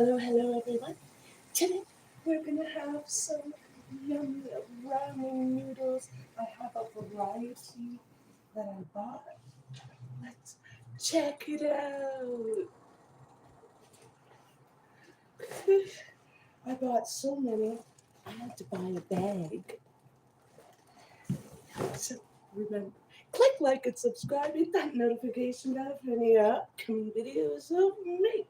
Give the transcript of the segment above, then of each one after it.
Hello, everyone. Today we're gonna have some yummy ramen noodles. I have a variety that I bought. Let's check it out. I bought so many, I had to buy a bag. So remember, click like and subscribe, hit that notification bell for any upcoming videos of me.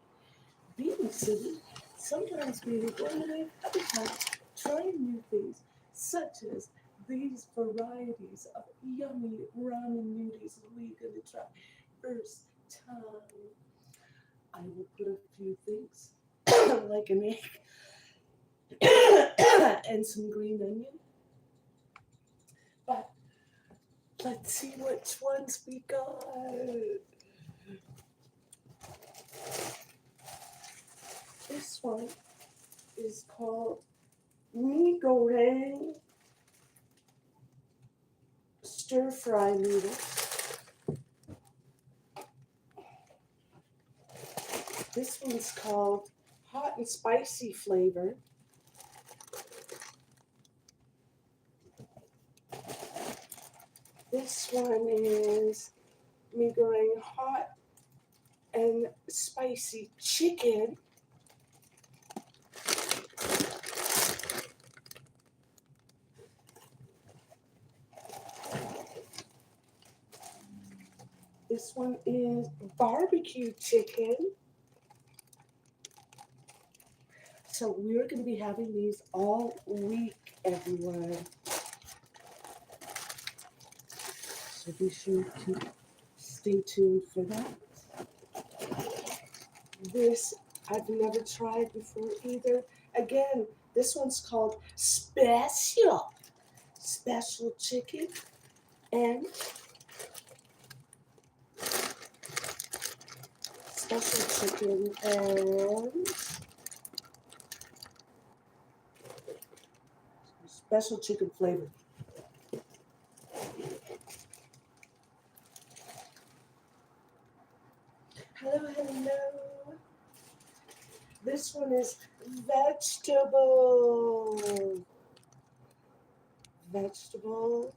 Being silly, sometimes being informative, other times trying new things, such as these varieties of yummy ramen noodles we're gonna try. First time, I will put a few things like an egg and some green onion. But let's see which ones we got. This one is called mee goreng stir fry noodles. This one's called hot and spicy flavor. This one is mee goreng hot and spicy chicken. This one is barbecue chicken. So we're going to be having these all week, everyone. So be sure to stay tuned for that. This I've never tried before either. Again, this one's called special chicken and special chicken and special chicken flavor. Hello. This one is vegetable. Vegetable.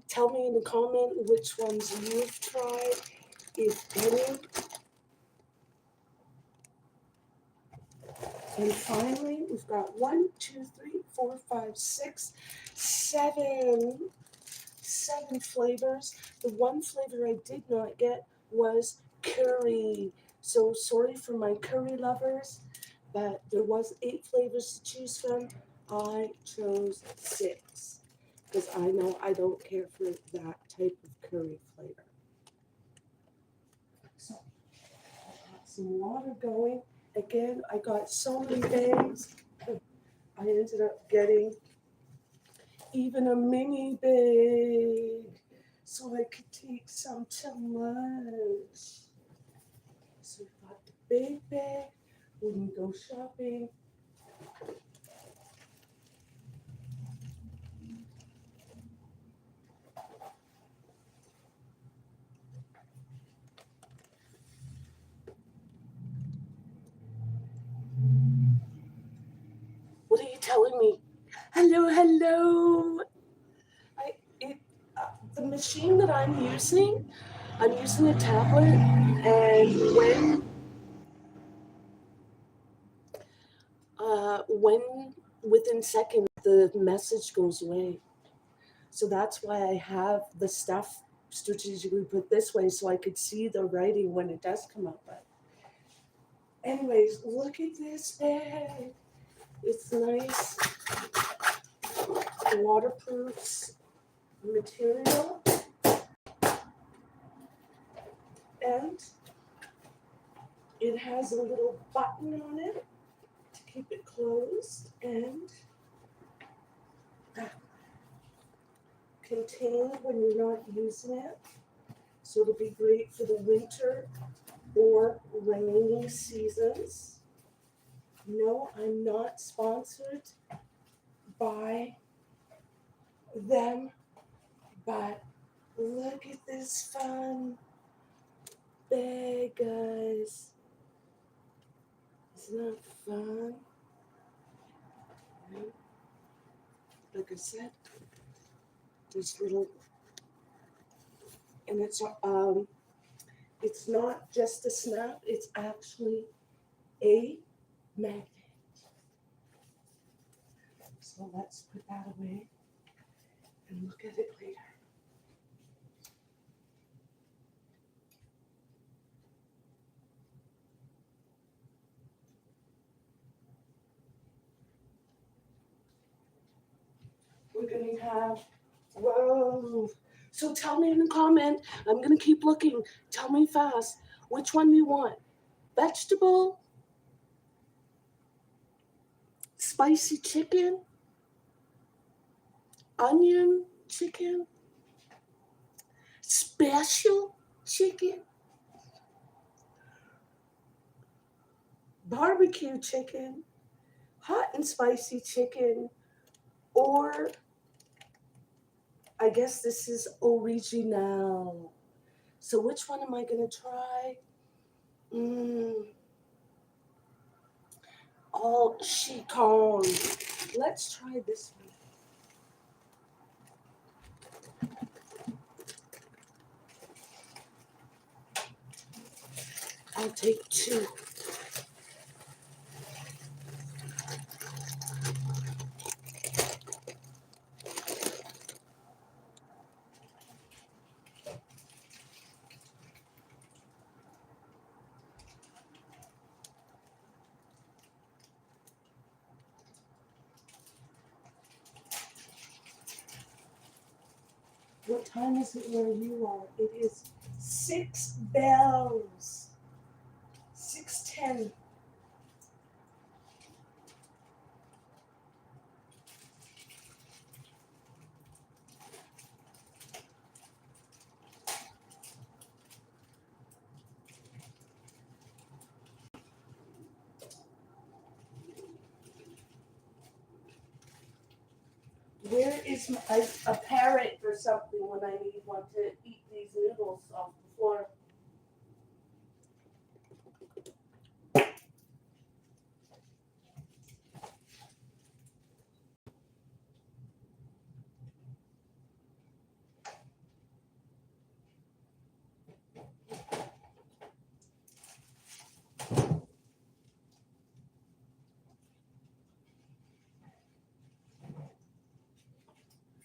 Tell me in the comment which ones you've tried, if any. And finally, we've got 1, 2, 3, 4, 5, 6, 7 flavors. The one flavor I did not get was curry. So sorry for my curry lovers, but there was 8 flavors to choose from. I chose 6 because I know I don't care for that type of curry flavor. So I got some water going. Again, I got so many bags. I ended up getting even a mini bag so I could take some to lunch. So we got the big bag when you go shopping. What are you telling me? Hello. I it the machine that I'm using a tablet, and when within seconds the message goes away. So that's why I have the stuff strategically put this way so I could see the writing when it does come up. But anyways, look at this bag. It's nice, waterproof material, and it has a little button on it to keep it closed and contained when you're not using it. So it'll be great for the winter or rainy seasons. No, I'm not sponsored by them, but look at this fun bag, guys. Isn't that fun? Right? Like I said, this little, and it's not just a snap, it's actually a magnet. So let's put that away and look at it later. We're gonna have, whoa. So tell me in the comment, I'm gonna keep looking. Tell me fast, which one do you want? Vegetable, spicy chicken, onion chicken, special chicken, barbecue chicken, hot and spicy chicken, or I guess this is original. So which one am I gonna try? All chicken. Let's try this one. I'll take two. What time is it where you are? It is 6 bells. 6:10. Where is a parrot or something when I need one to eat these noodles off the floor?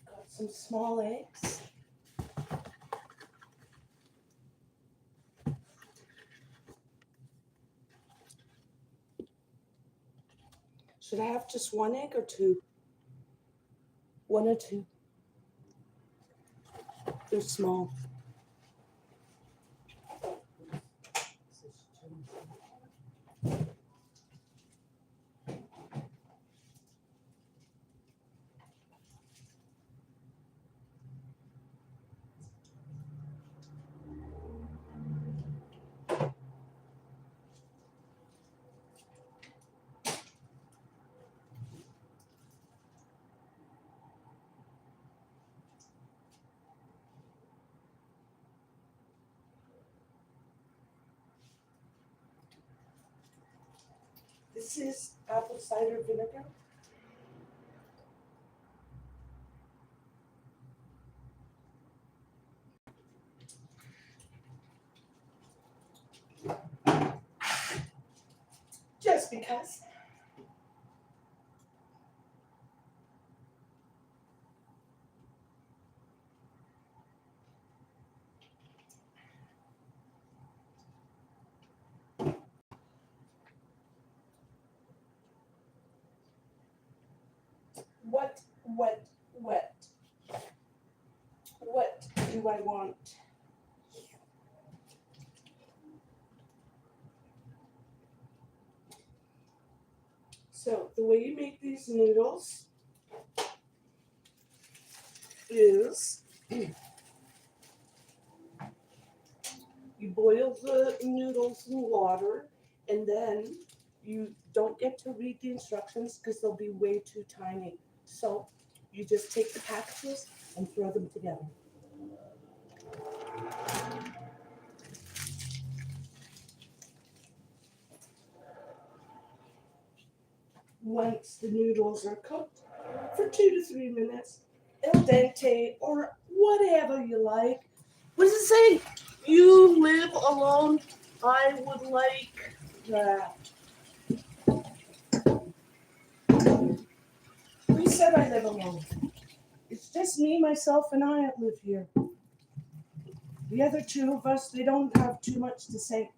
Got some small eggs. Should I have just one egg or two? One or two? They're small. This is apple cider vinegar. Just because. What do I want? So the way you make these noodles is you boil the noodles in water, and then you don't get to read the instructions because they'll be way too tiny. So you just take the packages and throw them together. once the noodles are cooked for 2 to 3 minutes, al dente, or whatever you like. What does it say? You live alone. I would like that. Who said I live alone? It's just me, myself, and I that live here. The other two of us, they don't have too much to say.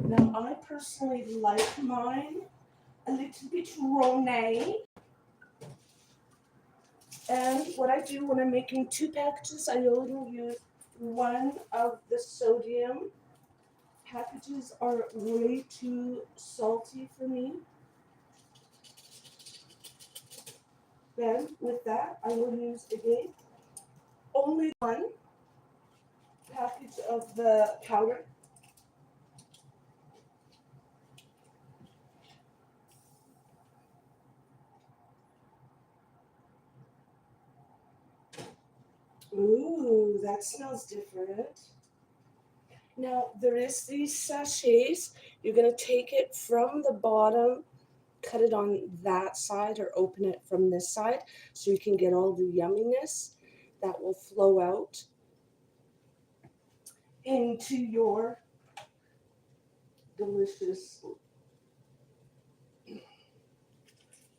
Now, I personally like mine a little bit rone. And what I do when I'm making 2 packages, I only use one of the sodium. Packages are way too salty for me. Then, with that, I will use again only one package of the powder. Ooh, that smells different. Now, there is these sachets. You're going to take it from the bottom, cut it on that side, or open it from this side so you can get all the yumminess that will flow out into your delicious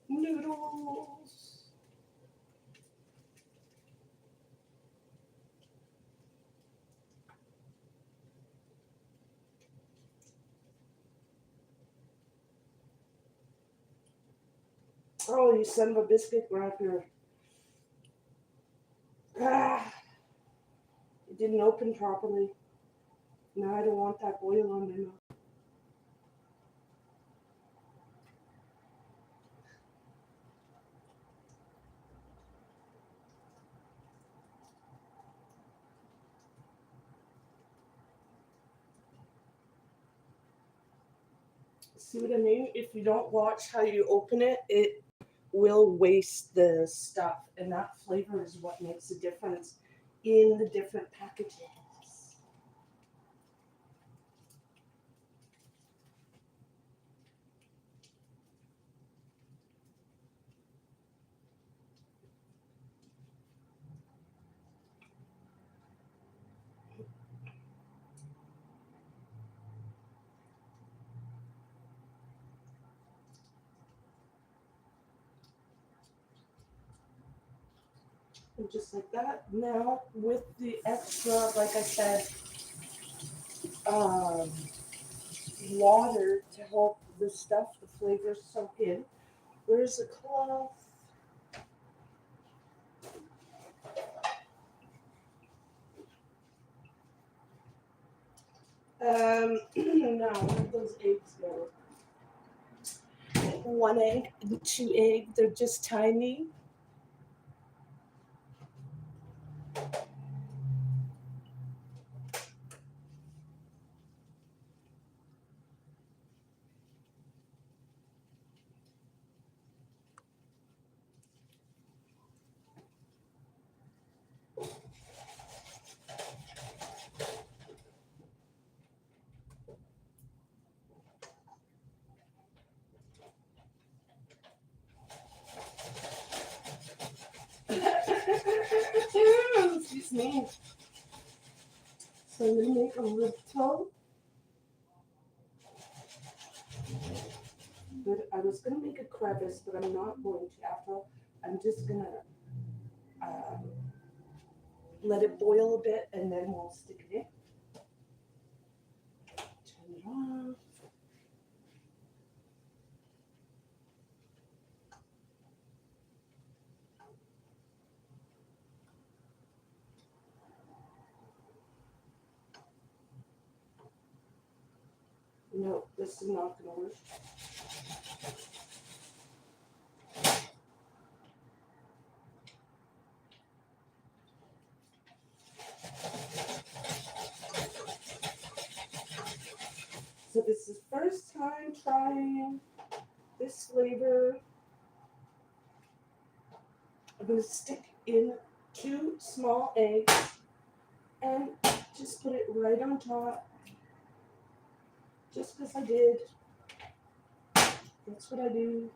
noodles. Oh, you son of a biscuit wrapper. Ah, it didn't open properly. Now I don't want that oil on my mouth. See what I mean? If you don't watch how you open it, it will waste the stuff. And that flavor is what makes a difference in the different packages. And just like that. Now, with the extra, like I said, um, water to help the stuff, the flavors soak in. Where's the cloth? No, let those eggs go. 1 egg, 2 egg, they're just tiny. Excuse me. So I'm gonna make a little. But I was gonna make a crevice, but I'm not going to. After I'm just gonna um, let it boil a bit, and then we'll stick it in. Turn it on. No, this is not gonna work. time trying this flavor. I'm going to stick in 2 small eggs and just put it right on top. Just because I did. That's what I do.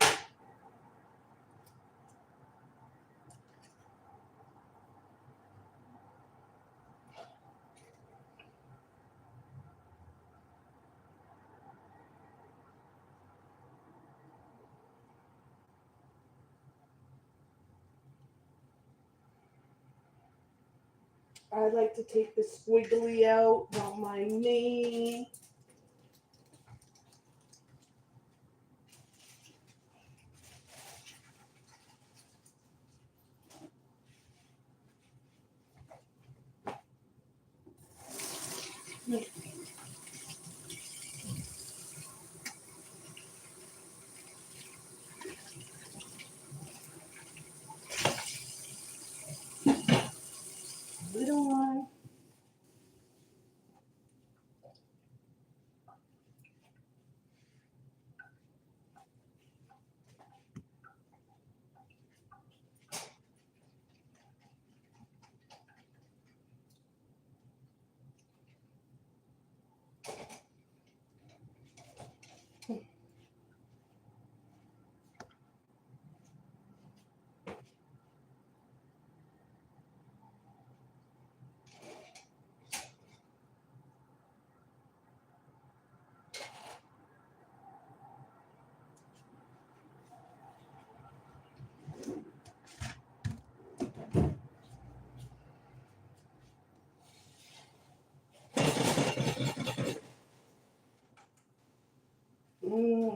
I like to take the squiggly out, not mind me. Little one.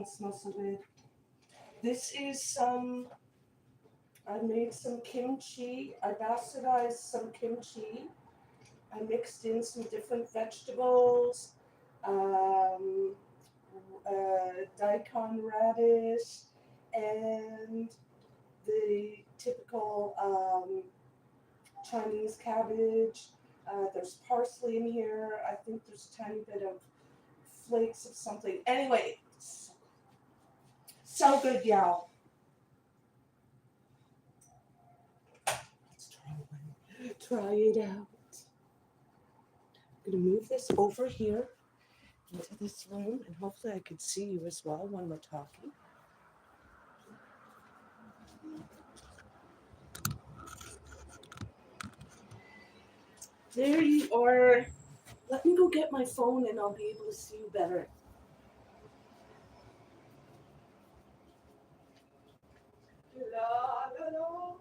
It smells so good. This is I made some kimchi. I bastardized some kimchi. I mixed in some different vegetables, um, daikon radish, and the typical Chinese cabbage. There's parsley in here. I think there's a tiny bit of flakes of something. Anyway, so good, y'all. Try it out. I'm going to move this over here into this room, and hopefully I could see you as well when we're talking. There you are. Let me go get my phone and I'll be able to see you better. La, la, la.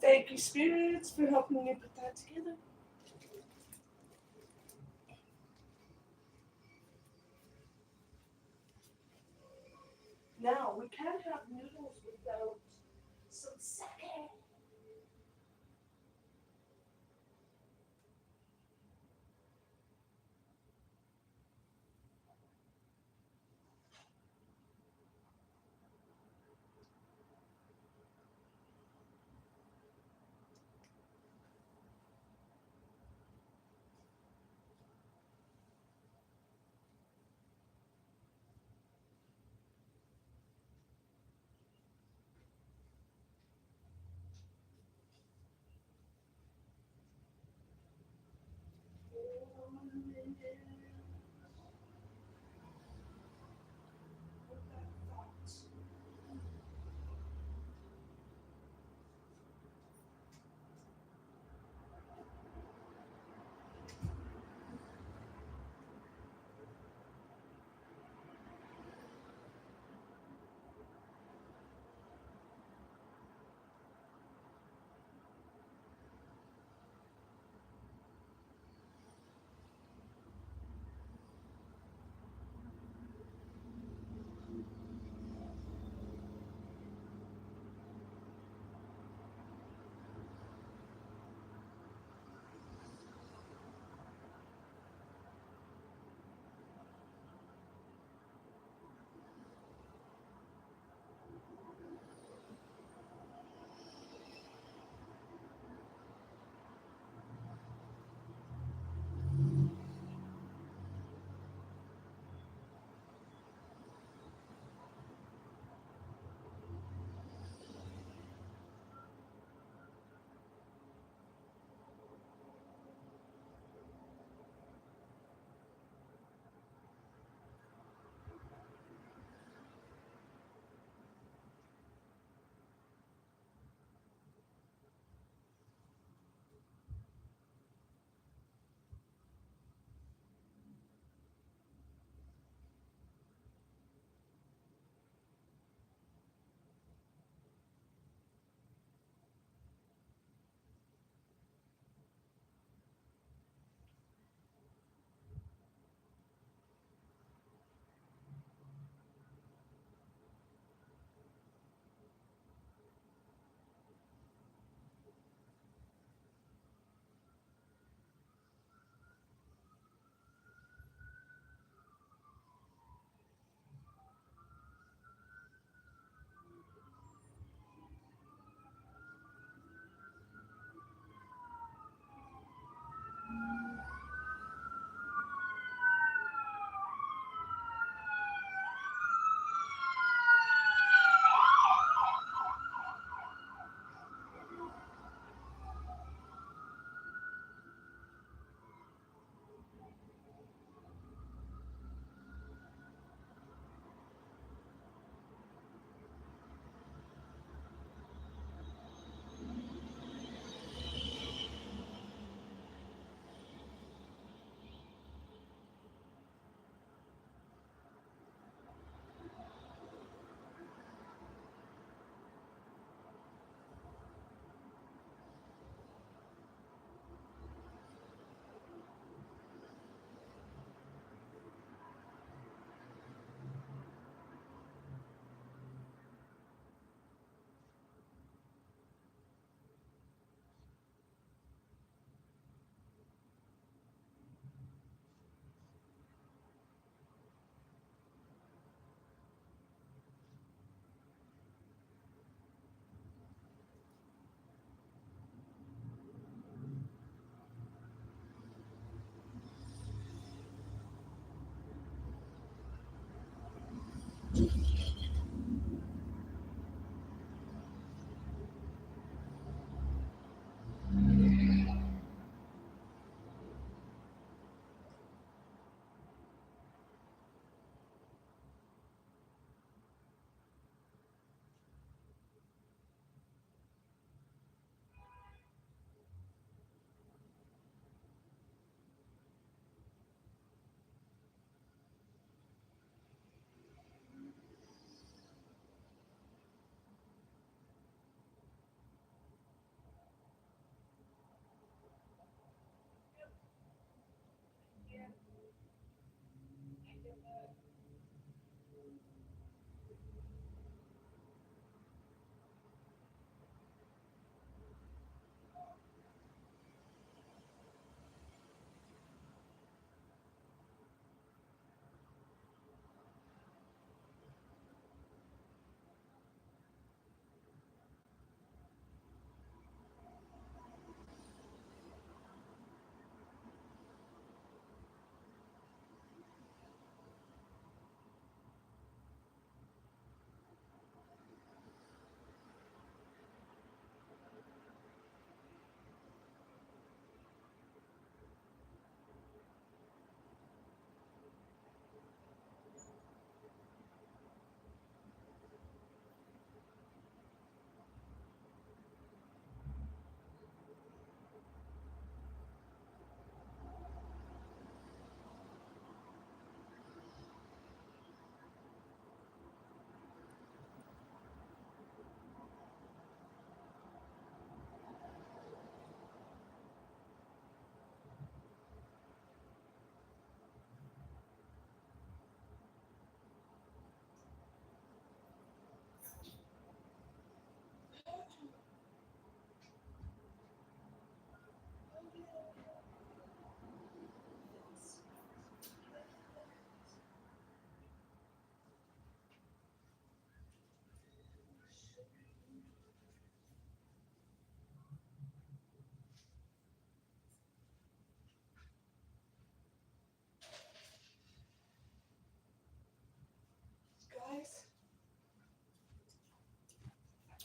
Thank you, spirits, for helping me put that together. Now, we can't have noodles without some sake.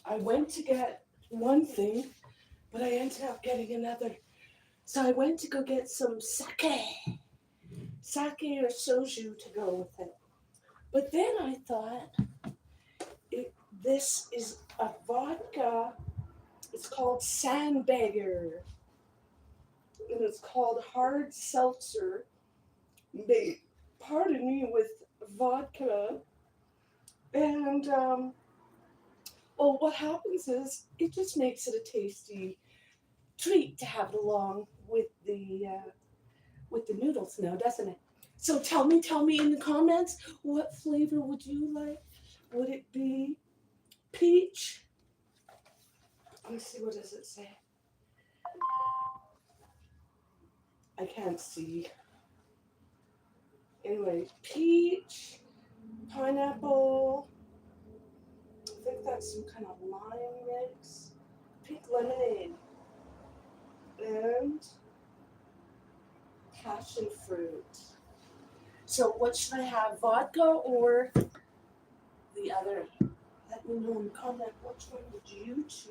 I went to get one thing, but I ended up getting another. So I went to go get some sake or soju to go with it. But then I thought, it, this is a vodka. It's called Sandbagger, and it's called hard seltzer. Made, pardon me, with vodka. And well, what happens is it just makes it a tasty treat to have it along with the noodles now, doesn't it? So tell me in the comments, what flavor would you like? Would it be peach? Let me see, what does it say? I can't see. Anyway, peach, pineapple. I think that's some kind of lime mix. Pink lemonade and passion fruit. So what should I have? Vodka or the other? Let me know in the comment which one would you choose.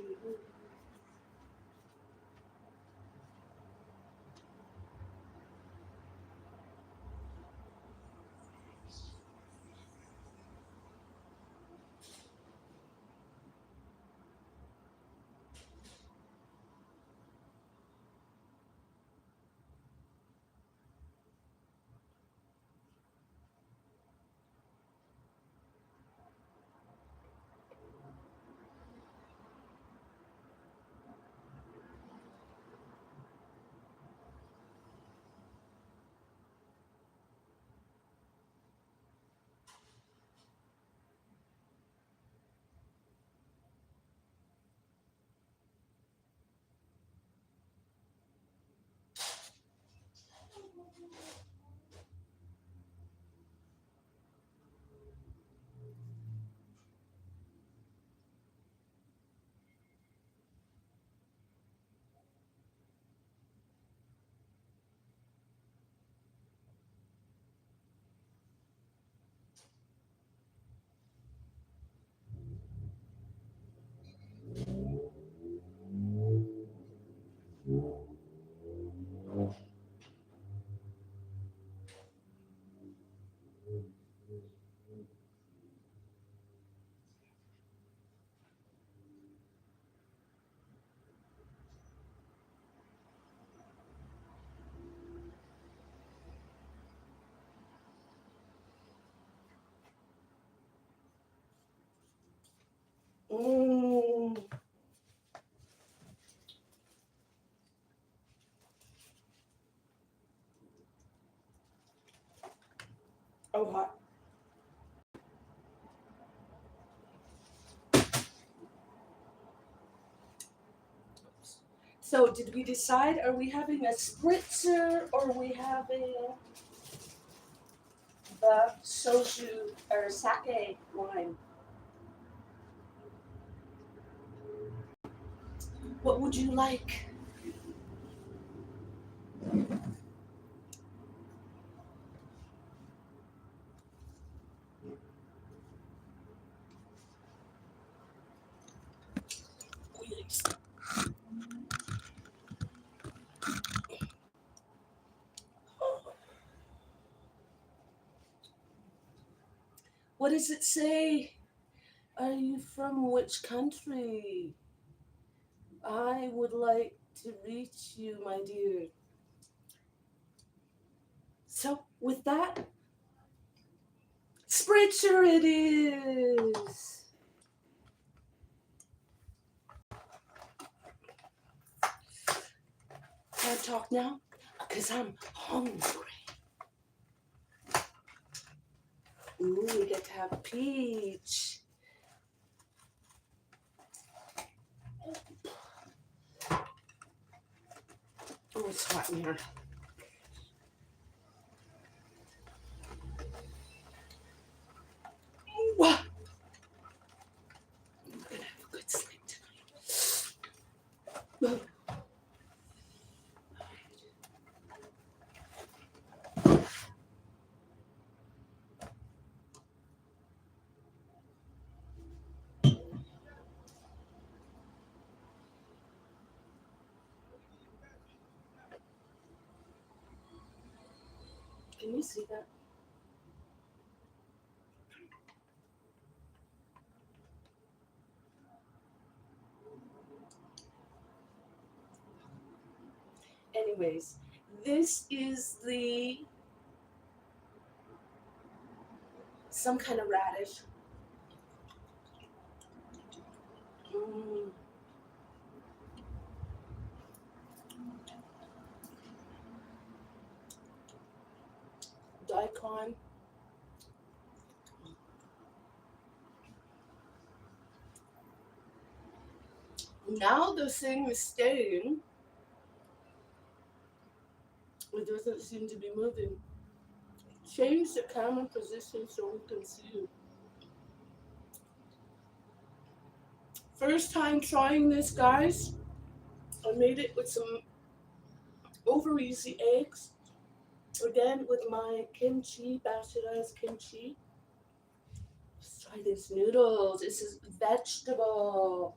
Mmm. Oh, hot. So did we decide? Are we having a spritzer or are we having the soju or sake wine? What would you like? What does it say? Are you from which country? I would like to reach you, my dear. So, with that, spritzer it is. Can I talk now? Because I'm hungry. Ooh, we get to have peach. Oh, it's hot in here. Ooh, I'm gonna have a good sleep tonight. Can you see that? Anyways, this is the some kind of radish. Mm, daikon. Now the thing is staying. It doesn't seem to be moving. Change the camera position so we can see. First time trying this, guys. I made it with some over easy eggs. Again, with my kimchi, bastardized kimchi. Let's try this noodles. This is vegetable.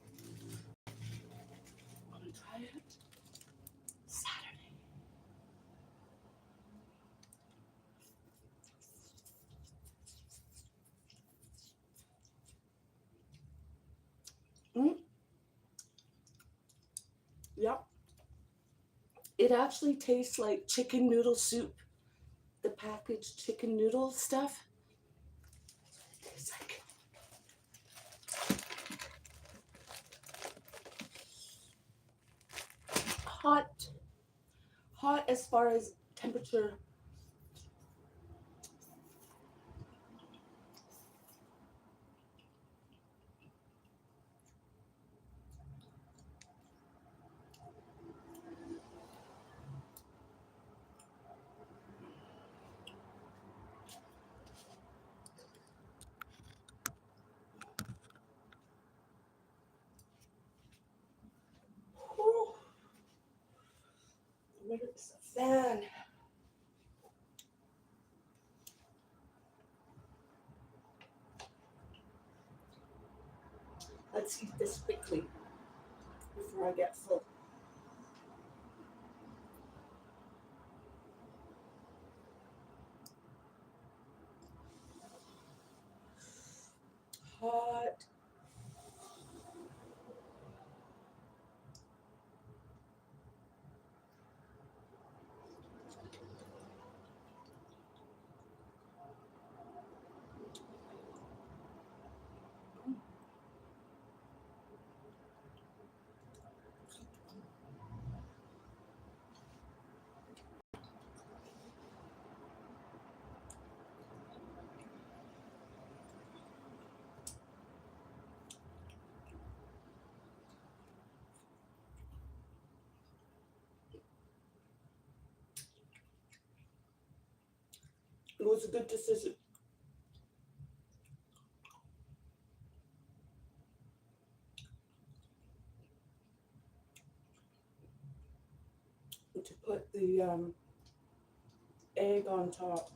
I'm gonna try it Saturday. Mm, yep. It actually tastes like chicken noodle soup. The packaged chicken noodle stuff. It tastes like. Hot. Hot as far as temperature. Whew. Where is the fan? Let's eat this quickly before I get full. Hot. It was a good decision to put the egg on top.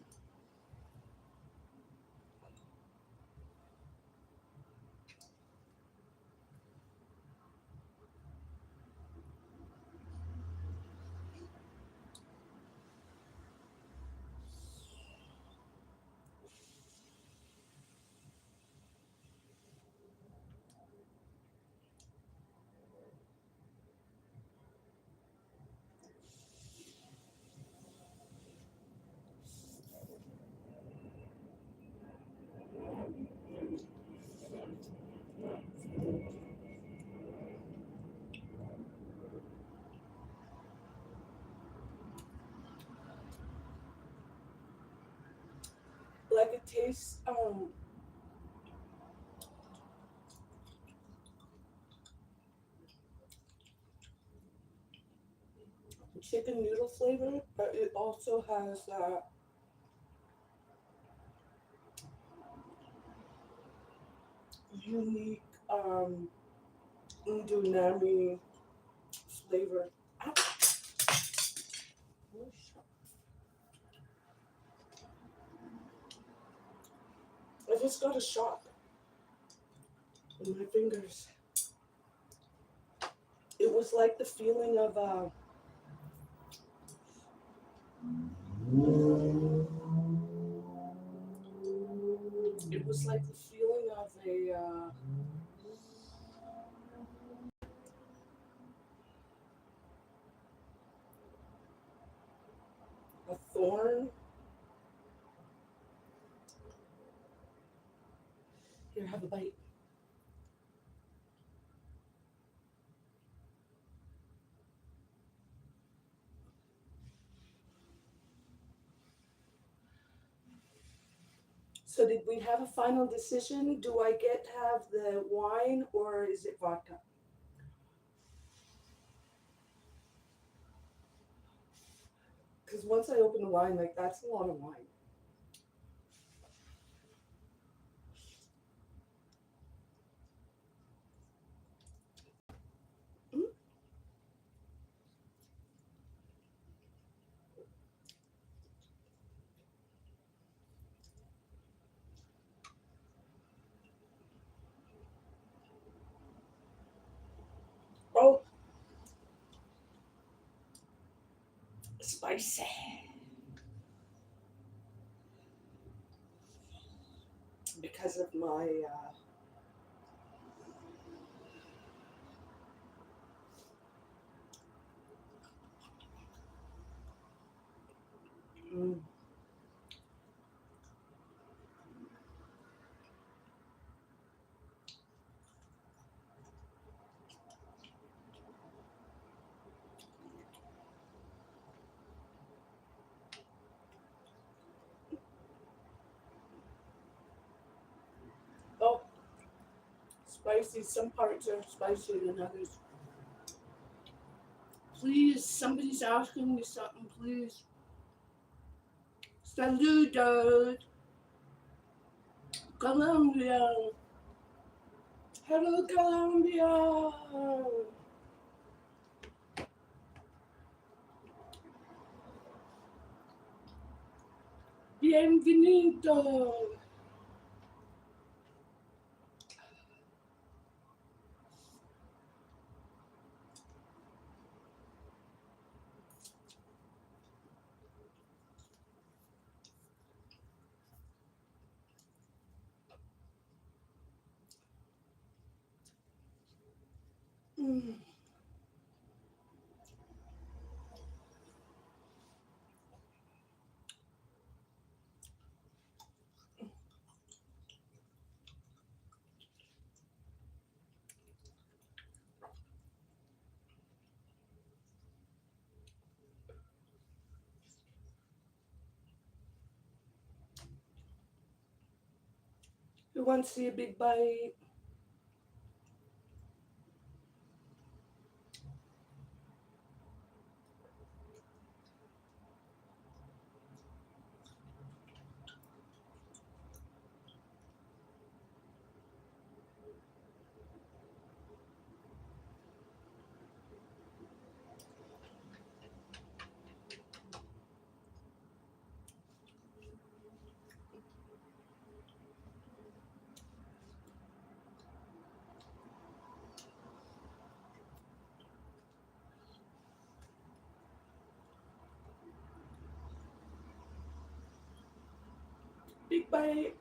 Like it tastes chicken noodle flavor, but it also has unique Indomie flavor. Ow. I just got a shock in my fingers. It was like the feeling of was like the feeling of a thorn. Here, have a bite. So did we have a final decision? Do I get to have the wine or is it vodka? Because once I open the wine, like that's a lot of wine. Mm. Oh, spicy. Because of my mm. Oh, spicy. Some parts are spicier than others. Please, somebody's asking me something, please. Saludos, Colombia. Hello, Colombia. Bienvenido. Mm. Who wants to see a big bite? Big bite.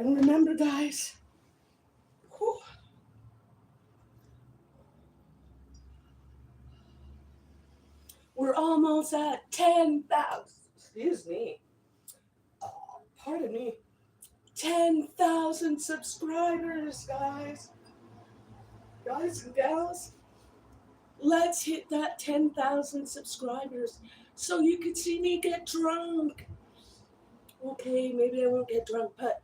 And remember, guys, whew, we're almost at 10,000. Excuse me. Pardon me. 10,000 subscribers, guys. Guys and gals, let's hit that 10,000 subscribers so you can see me get drunk. Okay, maybe I won't get drunk, but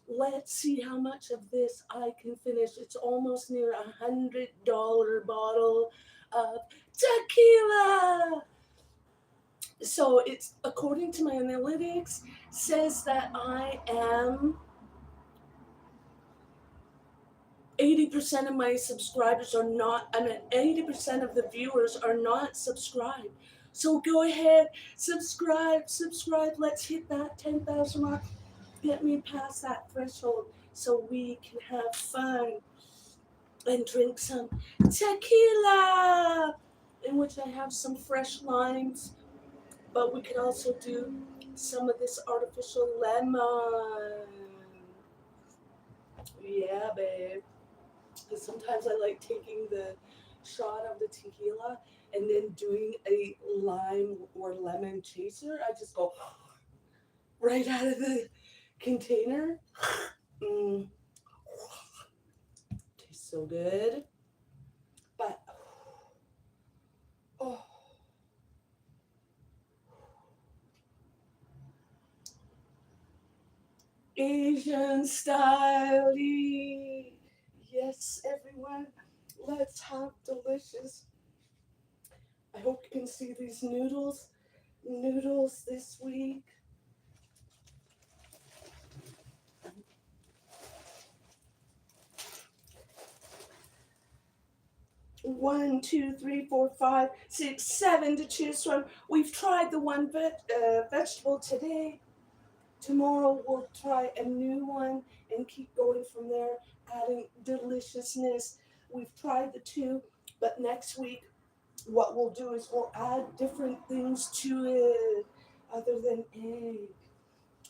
let's see how much of this I can finish. It's almost near $100 bottle of tequila. So it's, according to my analytics, says that I am 80% of my subscribers are not, 80% of the viewers are not subscribed. So go ahead, subscribe. Let's hit that 10,000 mark. Get me past that threshold so we can have fun and drink some tequila, in which I have some fresh limes, but we could also do some of this artificial lemon. Yeah, babe. Because sometimes I like taking the shot of the tequila and then doing a lime or lemon chaser. I just go right out of the container. Mm, tastes so good. But, oh, Asian style. Yes, everyone, let's have delicious. I hope you can see these noodles. Noodles this week. One, two, three, four, five, six, seven to choose from. We've tried the one vegetable today. Tomorrow we'll try a new one and keep going from there, adding deliciousness. We've tried the two, but next week what we'll do is we'll add different things to it other than egg.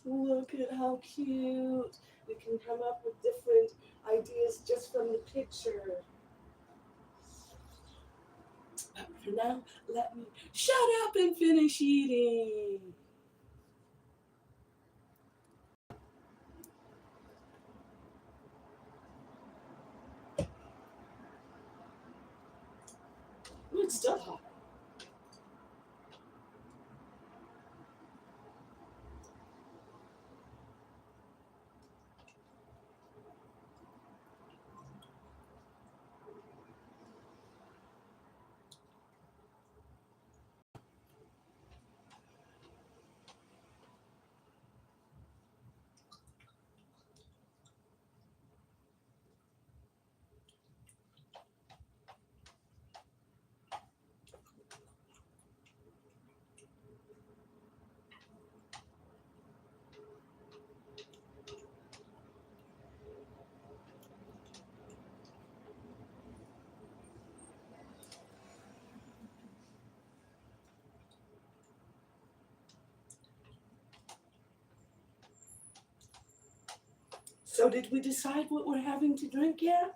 Look at how cute. We can come up with different ideas just from the picture. But for now, let me shut up and finish eating. Ooh, it's still hot. So did we decide what we're having to drink yet?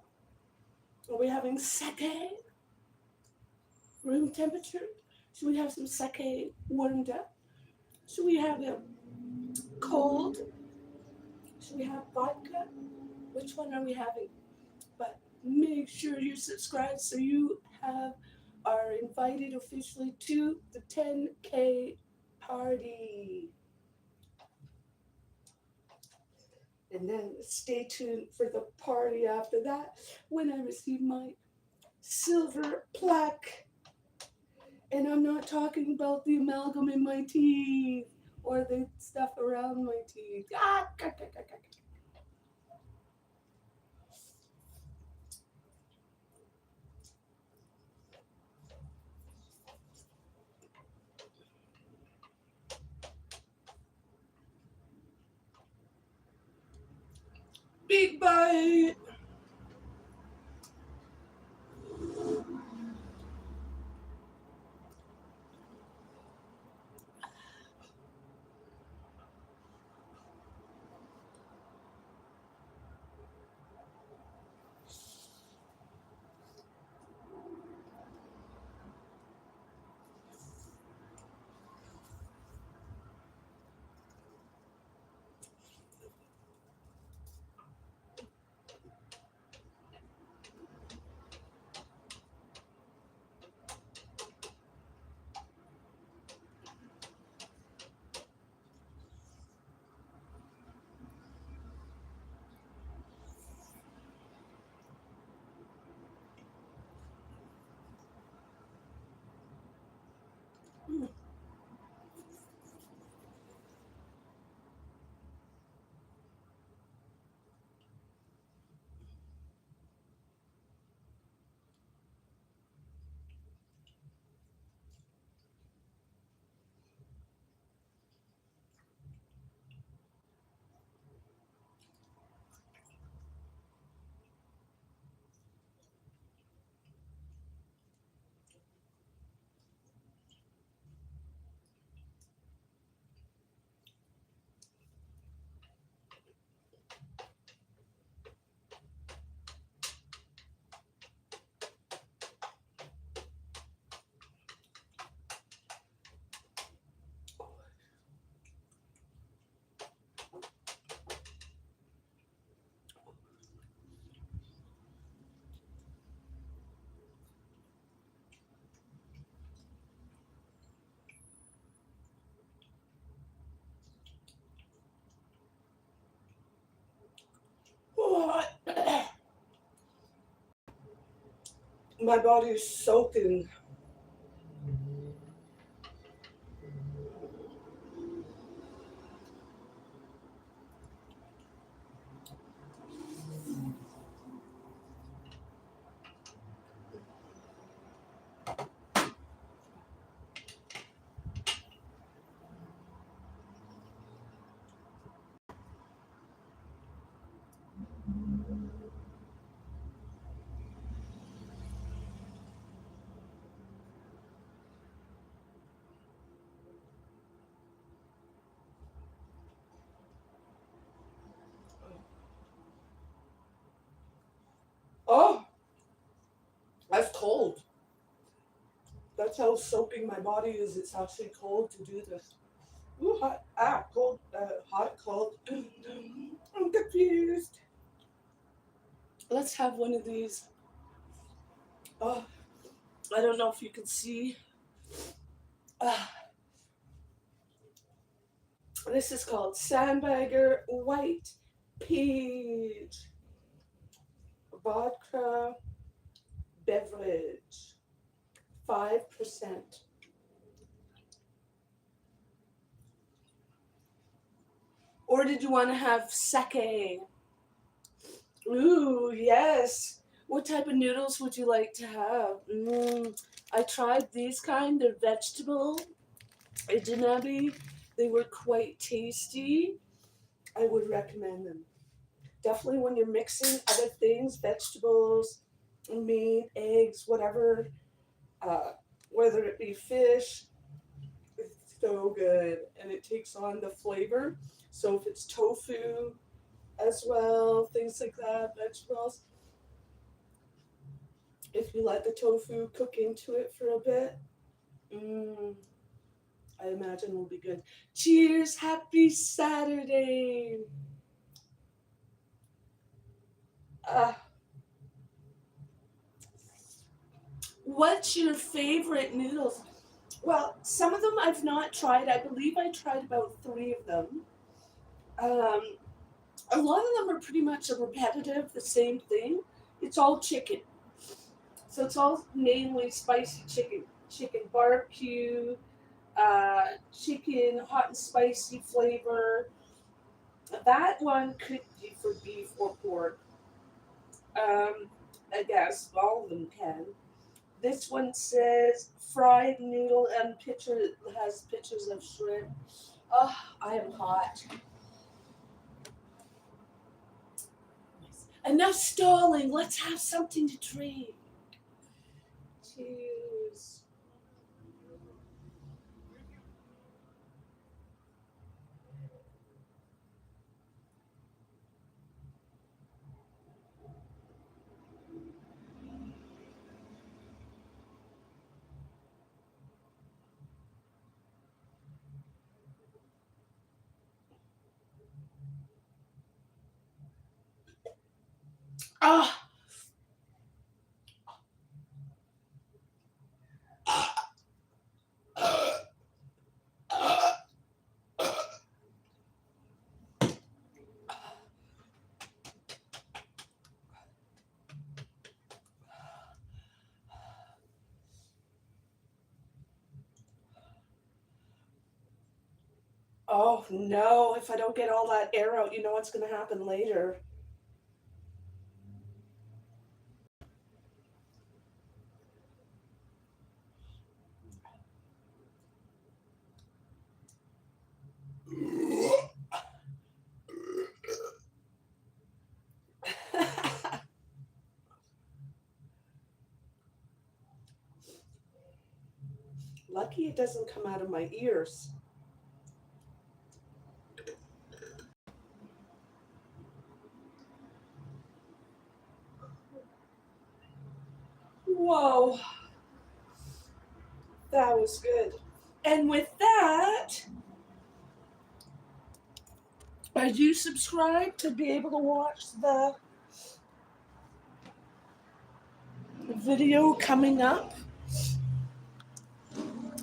Are we having sake? Room temperature? Should we have some sake warmed up? Should we have it cold? Should we have vodka? Which one are we having? But make sure you're subscribed so you are invited officially to the 10K party. And then stay tuned for the party after that when I receive my silver plaque. And I'm not talking about the amalgam in my teeth or the stuff around my teeth. Big bite. My body is soaking. Oh, that's cold. That's how soaking my body is. It's actually cold to do this. Ooh, hot. Ah, cold. Hot, cold. I'm confused. Let's have one of these. Oh, I don't know if you can see. Ah, this is called Sandbagger White Peach Vodka Beverage. 5%. Or did you want to have sake? Ooh, yes. What type of noodles would you like to have? I tried these kind. They're vegetable. Indomie. They were quite tasty. I would recommend them. Definitely when you're mixing other things, vegetables, meat, eggs, whatever, uh, whether it be fish, it's so good. And it takes on the flavor. So if it's tofu as well, things like that, vegetables, if you let the tofu cook into it for a bit, mm, I imagine will be good. Cheers! Happy Saturday! Uh, what's your favorite noodles? Well, some of them I've not tried. I believe I tried about 3 of them. Um, a lot of them are pretty much a repetitive, the same thing. It's all chicken. So it's all mainly spicy chicken. Chicken barbecue, chicken hot and spicy flavor. That one could be for beef or pork. Um, I guess all of them can. This one says fried noodle and picture has pictures of shrimp. Oh, I am hot. Enough stalling. Let's have something to drink. Cheers. Ah, oh no! If I don't get all that air out, you know what's going to happen later. Lucky it doesn't come out of my ears. Whoa, that was good. And with that, I do subscribe to be able to watch the video coming up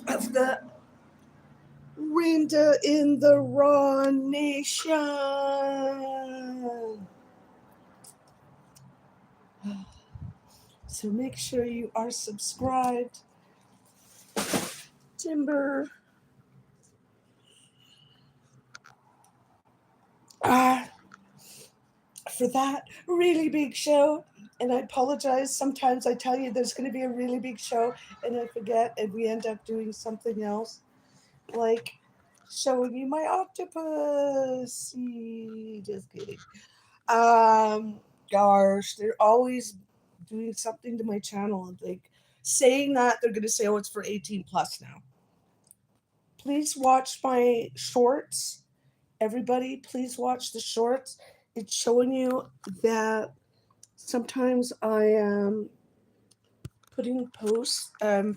of the Reindeer in the Raw Nation. So make sure you are subscribed. Timber. Ah, for that really big show. And I apologize. Sometimes I tell you there's going to be a really big show and I forget and we end up doing something else. Like showing you my octopus. Just kidding. Gosh, they're always doing something to my channel. Like saying that they're going to say, oh, it's for 18 plus now. Please watch my shorts. Everybody, please watch the shorts. It's showing you that sometimes I am putting videos, and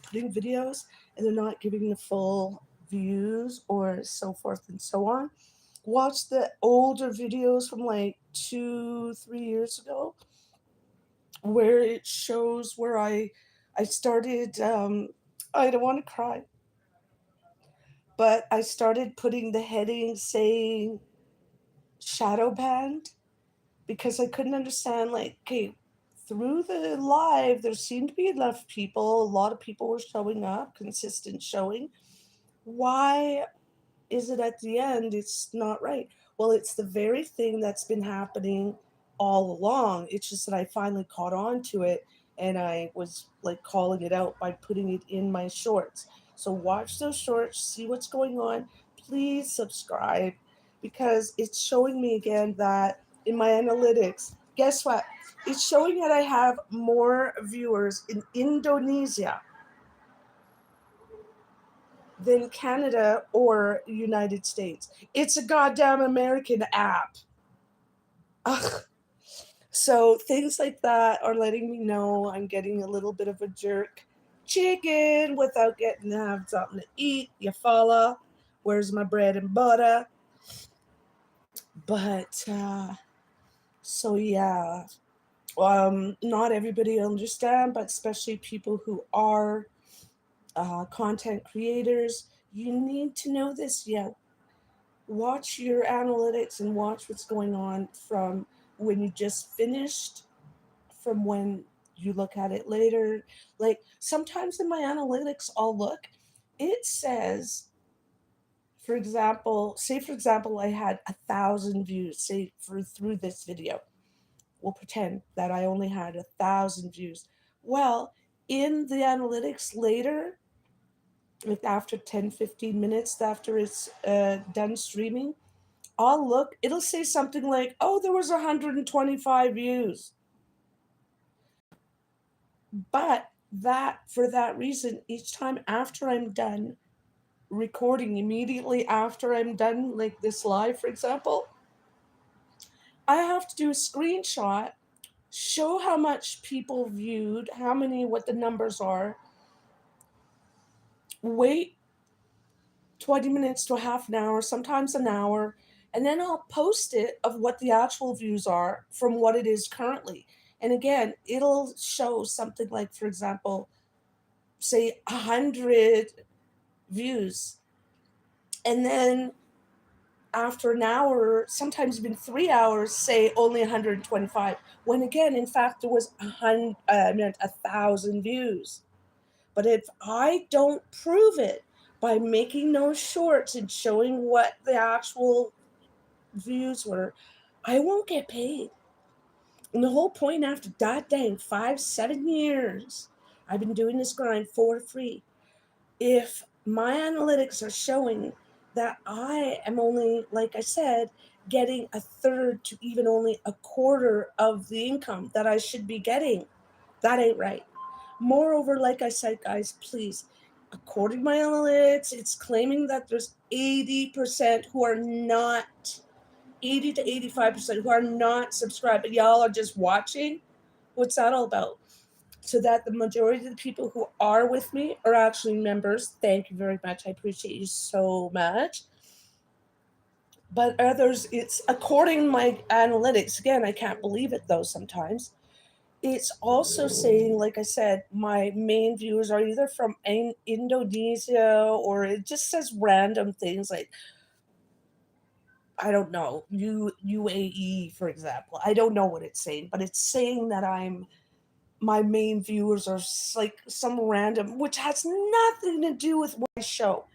they're not giving the full views or so forth and so on. Watch the older videos from like 2, 3 years ago, where it shows where I started. I don't want to cry, but I started putting the heading saying shadow banned because I couldn't understand, like, okay, through the live, there seemed to be enough people. A lot of people were showing up, consistent showing. Why is it at the end it's not right? Well, it's the very thing that's been happening all along. It's just that I finally caught on to it and I was like calling it out by putting it in my shorts. So watch those shorts, see what's going on. Please subscribe because it's showing me again that in my analytics, guess what? It's showing that I have more viewers in Indonesia than Canada or United States. It's a goddamn American app. Ugh. So things like that are letting me know I'm getting a little bit of a jerk chicken without getting to have something to eat. You follow? Where's my bread and butter? But so yeah, not everybody understand, but especially people who are content creators, you need to know this. Yeah, watch your analytics and watch what's going on from when you just finished, from when you look at it later. Like sometimes in my analytics, I'll look, it says, for example, say for example, I had 1,000 views, say for through this video. We'll pretend that I only had 1,000 views. Well, in the analytics later, like after 10, 15 minutes after it's done streaming, I'll look, it'll say something like, oh, there was 125 views. But that, for that reason, each time after I'm done recording, immediately after I'm done, like this live, for example, I have to do a screenshot, show how much people viewed, how many, what the numbers are, wait 20 minutes to a half an hour, sometimes an hour, and then I'll post it of what the actual views are from what it is currently. And again, it'll show something like, for example, say 100 views. And then after an hour, sometimes even 3 hours, say only 125. When again, in fact, there was 1,000 views. But if I don't prove it by making those shorts and showing what the actual views were, I won't get paid. And the whole point, after god dang 5, 7 years, I've been doing this grind for free. If my analytics are showing that I am only, like I said, getting a third to even only a quarter of the income that I should be getting, that ain't right. Moreover, like I said, guys, please, according to my analytics, it's claiming that there's 80% who are not, 80 to 85% who are not subscribed, but y'all are just watching. What's that all about? So that the majority of the people who are with me are actually members. Thank you very much. I appreciate you so much. But others, it's according to my analytics. Again, I can't believe it though sometimes. It's also saying, like I said, my main viewers are either from Indonesia, or it just says random things like, I don't know, UAE, for example. I don't know what it's saying, but it's saying that I'm my main viewers are like some random, which has nothing to do with my show.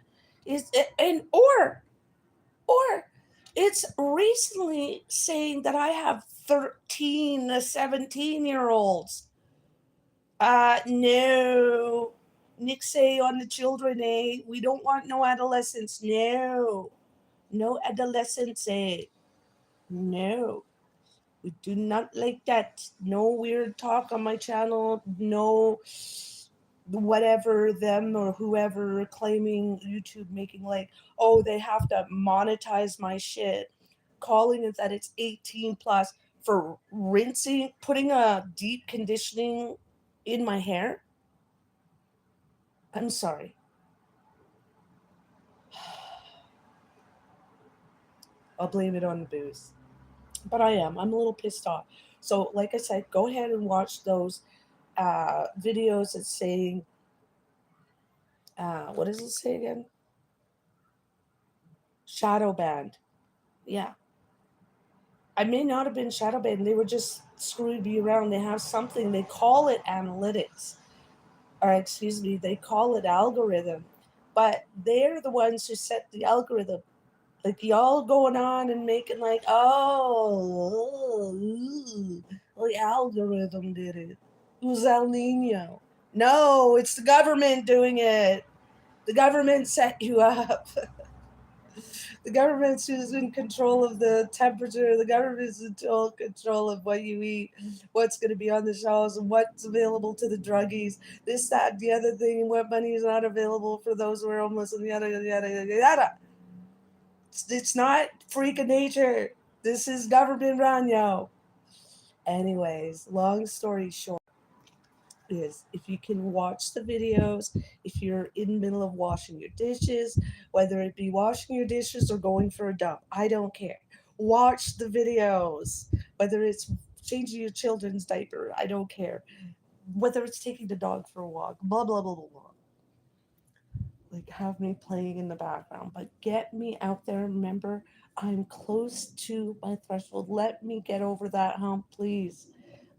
Is it, and or it's recently saying that I have 13 to 17-year olds. No. Nick say on the children, eh? We don't want no adolescents. No. No adolescents, eh? No. We do not like that. No weird talk on my channel. No whatever them or whoever claiming YouTube making like, oh, they have to monetize my shit, calling it that it's 18 plus for rinsing, putting a deep conditioning in my hair. I'm sorry. I'll blame it on the booze. But I am. I'm a little pissed off. So, like I said, go ahead and watch those videos that's saying, what does it say again? Shadow banned. Yeah. I may not have been shadow banned. They were just screwing me around. They have something, they call it analytics. Or, excuse me, they call it algorithm. But they're the ones who set the algorithm. Like y'all going on and making like, oh, the algorithm did it. Who's El Nino? No, it's the government doing it. The government set you up. The government's who's in control of the temperature. The government's in total control of what you eat, what's going to be on the shelves, and what's available to the druggies. This, that, the other thing, and what money is not available for those who are homeless, and yada, yada, yada, yada, yada. It's not freak of nature. This is government run, yo. Anyways, long story short is if you can watch the videos, if you're in the middle of washing your dishes, whether it be washing your dishes or going for a dump, I don't care. Watch the videos, whether it's changing your children's diaper, I don't care. Whether it's taking the dog for a walk, blah, blah, blah, blah, blah. Like have me playing in the background, but get me out there. Remember, I'm close to my threshold. Let me get over that hump, please.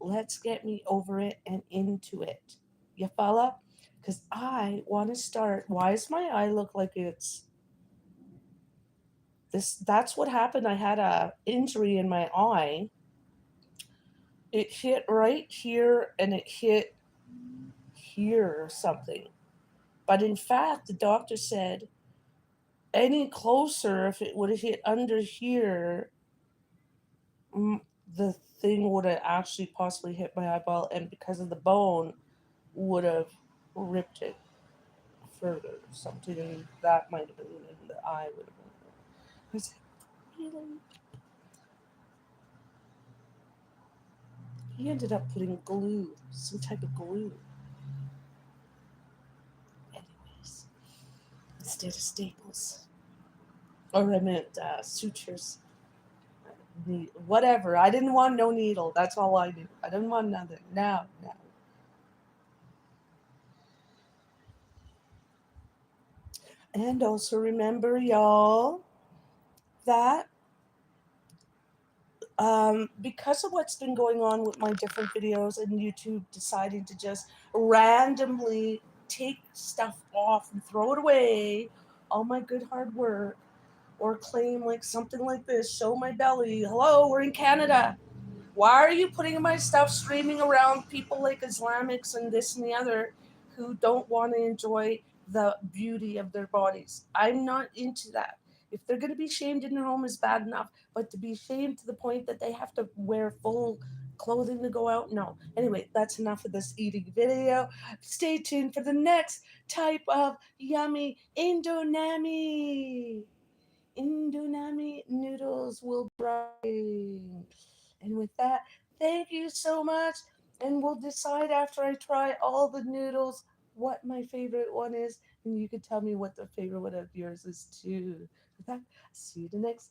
Let's get me over it and into it. You follow? Because I want to start. Why does my eye look like it's this? That's what happened. I had a injury in my eye. It hit right here and it hit here or something. But in fact, the doctor said any closer, if it would have hit under here, mm, the thing would have actually possibly hit my eyeball, and because of the bone, would have ripped it further. Something that might have been in the eye would have been. I was like, really? He ended up putting glue, some type of glue. Anyways, instead of staples, or I meant sutures. Whatever. I didn't want no needle. That's all I knew. I didn't want nothing. No, no. And also remember, y'all, that because of what's been going on with my different videos and YouTube deciding to just randomly take stuff off and throw it away, all my good hard work, or claim like something like this, show my belly, hello, we're in Canada. Why are you putting my stuff streaming around people like Islamics and this and the other who don't want to enjoy the beauty of their bodies? I'm not into that. If they're going to be shamed in their home is bad enough, but to be shamed to the point that they have to wear full clothing to go out, no. Anyway, that's enough of this eating video. Stay tuned for the next type of yummy Indomie. Indomie noodles will bring. And with that, thank you so much. And we'll decide after I try all the noodles what my favorite one is. And you can tell me what the favorite one of yours is too. With that, see you the next